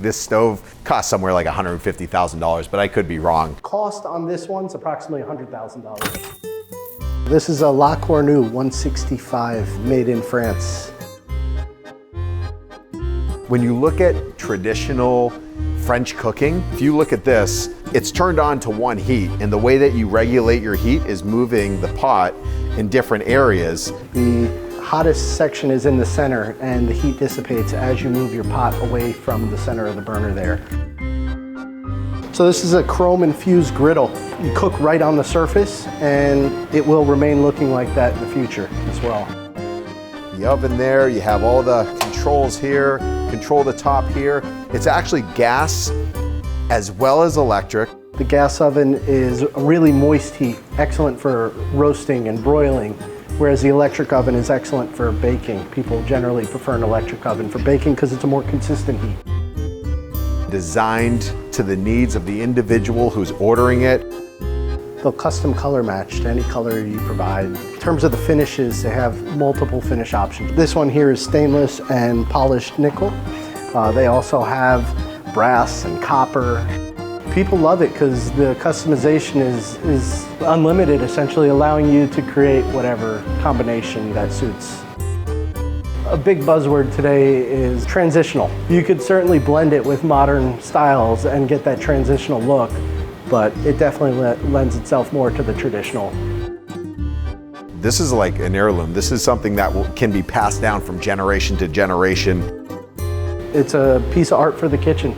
This stove costs somewhere like $150,000, but I could be wrong. Cost on this one's approximately $100,000. This is a La Cornue 165 made in France. When you look at traditional French cooking, if you look at this, it's turned on to one heat, and the way that you regulate your heat is moving the pot in different areas. The hottest section is in the center, and the heat dissipates as you move your pot away from the center of the burner there. So this is a chrome-infused griddle. You cook right on the surface, and it will remain looking like that in the future as well. The oven there, you have all the controls here, control the top here. It's actually gas as well as electric. The gas oven is a really moist heat, excellent for roasting and broiling, whereas the electric oven is excellent for baking. People generally prefer an electric oven for baking because it's a more consistent heat. Designed to the needs of the individual who's ordering it. They'll custom color match to any color you provide. In terms of the finishes, they have multiple finish options. This one here is stainless and polished nickel. They also have brass and copper. People love it because the customization is unlimited, essentially allowing you to create whatever combination that suits. A big buzzword today is transitional. You could certainly blend it with modern styles and get that transitional look, but it definitely lends itself more to the traditional. This is like an heirloom. This is something that can be passed down from generation to generation. It's a piece of art for the kitchen.